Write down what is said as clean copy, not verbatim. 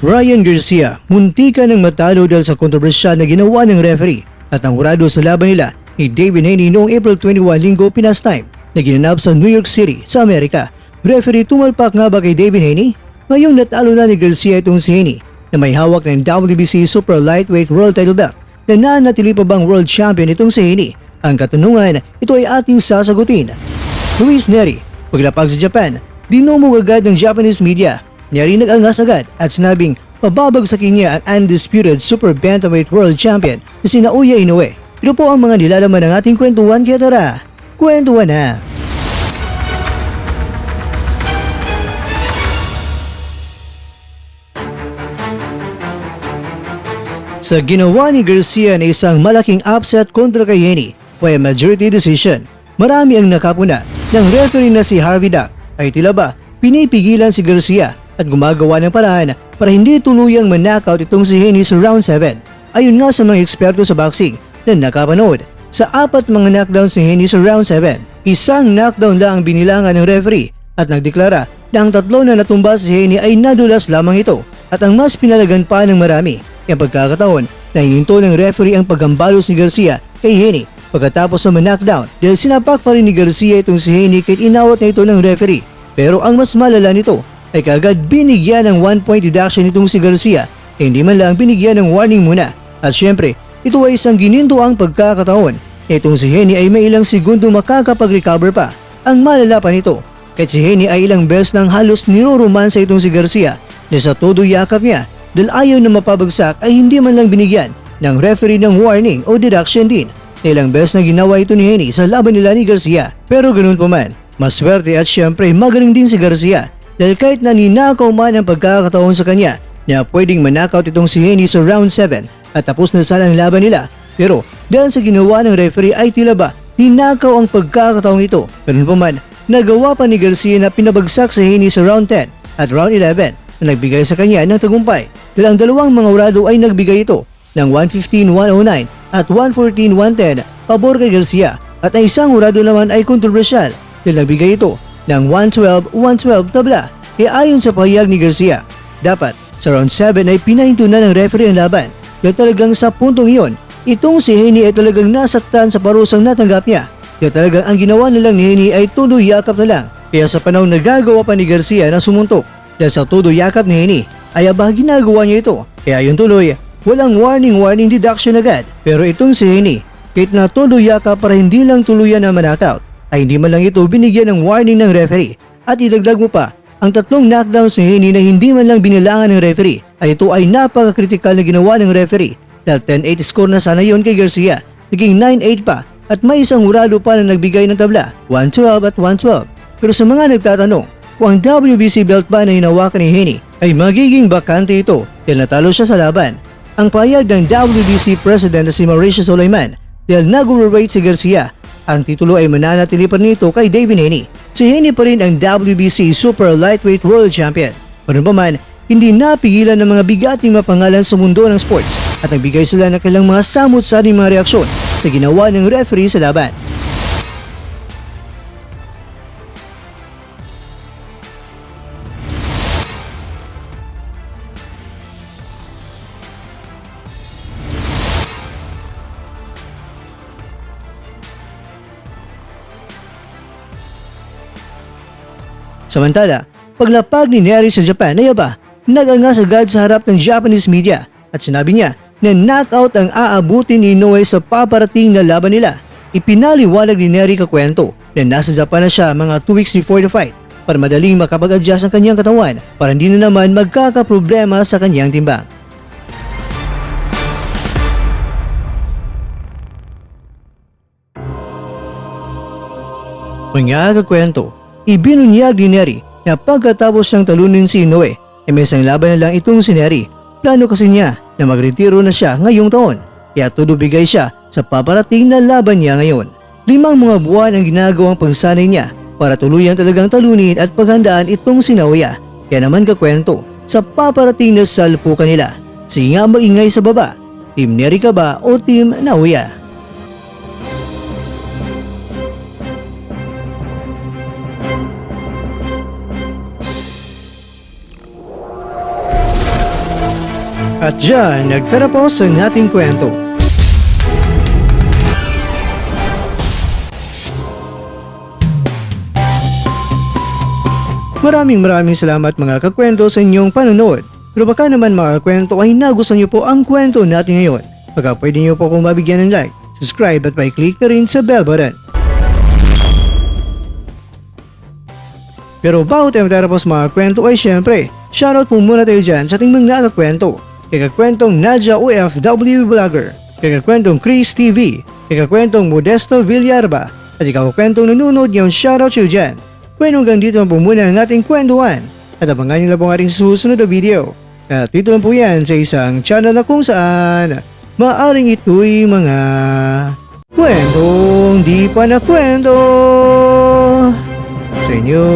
Ryan Garcia muntika ng matalo dahil sa kontrobersyal na ginawa ng referee at ang hurado sa laban nila ni Devin Haney noong April 21 linggo Pinas time na ginanap sa New York City sa Amerika. Referee, tumalpak nga ba kay Devin Haney? Ngayong natalo na ni Garcia itong si Haney na may hawak ng WBC Super Lightweight World Title Belt na nanatili pa bang World Champion itong si Haney? Ang katanungan, ito ay ating sasagutin. Luis Nery, paglapag sa Japan, dinumog agad ng Japanese media. Nery nag-angas agad at sinabing pababagsakin niya ang undisputed Super Bantamweight World Champion na si Naoya Inoue. Ito po ang mga nilalaman ng ating kwentuhan, kaya tara, kwentuhan na! Sa ginawa ni Garcia na isang malaking upset kontra kay Haney by majority decision, marami ang nakapuna ng referee na si Harvey Duck ay tila ba pinipigilan si Garcia at gumagawa ng paraan para hindi tuluyang man-knockout itong si Haney sa round 7. Ayon nga sa mga eksperto sa boxing na nakapanood, sa 4 mga knockdown si Haney sa round 7, isang knockdown lang ang binilangan ng referee at nagdeklara na ang 3 na natumba si Haney ay nadulas lamang ito at ang mas pinalagan pa ng marami ay ang pagkakataon na hininto ng referee ang paghambalos ni Garcia kay Haney pagkatapos sa knockdown dahil sinapak pa rin ni Garcia itong si Haney kahit inawat na ito ng referee. Pero ang mas malala nito ay kaagad binigyan ng 1-point deduction itong si Garcia e hindi man lang binigyan ng warning muna. At syempre, ito ay isang ginintuang pagkakataon. Itong si Haney ay may ilang segundo makakapag-recover pa. Ang malala pa nito, kahit si Haney ay ilang beses nang halos niroromansa itong si Garcia na sa todo yakap niya dahil ayaw na mapabagsak ay hindi man lang binigyan ng referee ng warning o deduction din. Ilang beses na ginawa ito ni Haney sa laban nila ni Garcia. Pero ganun pa man, maswerte at syempre magaling din si Garcia dahil kahit na ninakaw man ang pagkakataon sa kanya na pwedeng manakaut itong si Haney sa round 7 at tapos na sana ang laban nila. Pero dahil sa ginawa ng referee ay tila ba ninakaw ang pagkakataon ito. Ganun pa man, nagawa pa ni Garcia na pinabagsak si Haney sa round 10 at round 11 na nagbigay sa kanya ng tagumpay dahil ang dalawang mga hurado ay nagbigay ito ng 115-109 at 114-110 pabor kay Garcia at ang isang hurado naman ay kontrobersyal dahil nagbigay ito ng 112-112 tabla. Kaya ayon sa pahayag ni Garcia, dapat sa round 7 ay pinahinto na ng referee ang laban dahil talagang sa puntong iyon, itong si Haney ay talagang nasaktan sa parusang natanggap niya. Kaya talagang ang ginawa nilang ni Haney ay todo yakap na lang. Kaya sa panahon nagagawa pa ni Garcia na sumuntok dahil sa todo yakap ni Haney ay aba ginagawa niya ito. Kaya yun tuloy, walang warning deduction agad. Pero itong si Haney, kahit na todo yakap para hindi lang tuluyan na manakaut, ay hindi man lang ito binigyan ng warning ng referee. At idagdag mo pa, ang 3 knockdowns ni Haney na hindi man lang binilangan ng referee ay ito ay napaka-critical na ginawa ng referee dahil 10-8 score na sana yon kay Garcia, naging 9-8 pa at may isang hurado pa na nagbigay ng tabla, 112 at 112. Pero sa mga nagtatanong kung ang WBC belt ba na hinawakan ni Haney ay magiging bakante ito dahil natalo siya sa laban, ang pahayag ng WBC President na si Mauricio Sulaiman dahil nag-overweight si Garcia, ang titulo ay mananatili pa nito kay Devin Haney. Si Haney pa rin ang WBC Super Lightweight World Champion. Pero pa man, hindi napigilan ng mga bigating mapangalan sa mundo ng sports at nagbigay sila ng kailang mga samot-saring mga reaksyon sa ginawa ng referee sa laban. Samantala, paglapag ni Nery sa Japan ay aba, nag-angas agad sa harap ng Japanese media at sinabi niya na knockout ang aabutin ni Inoue sa paparating na laban nila. Ipinaliwanag ni Nery kakwento na nasa Japan na siya mga 2 weeks before the fight para madaling makapag-adjust ang kanyang katawan para hindi na naman magkakaproblema sa kanyang timbang. Mga kakwento, ibinunyag ni Nery na pagkatapos siyang talunin si Inoue ay may isang laban na lang itong si Nery. Plano kasi niya na magretiro na siya ngayong taon kaya todo bigay siya sa paparating na laban niya ngayon. 5 mga buwan ang ginagawang pagsanay niya para tuluyang talagang talunin at paghandaan itong si Naoya. Kaya naman kakwento, sa paparating na salpukan nila, sige nga maingay sa baba, Team Nery ka ba o Team Naoya? At dyan, nagtatapos ang ating kwento. Maraming salamat mga kakwento sa inyong panonood. Pero baka naman mga kakwento ay nagustuhan niyo po ang kwento natin ngayon. Baka pwede niyo po kung mabigyan ng like, subscribe at pa-click na rin sa bell button. Pero bago tayo matapos mga kwento ay syempre, shoutout po muna tayo dyan sa ating mga kakwento. Kay kakwentong Nadia OFW Vlogger, kay kakwentong Chris TV, kay kakwentong Modesto Villarba, at ikaw kakwentong nanonood ngayon, shoutout siyo dyan. Bueno, hanggang dito lang po muna ang ating kwentuhan at abangan nyo lang po ang ating susunod na video. At dito lang po yan sa isang channel na kung saan maaring ito'y mga kwentong di pa na kwento sa inyo.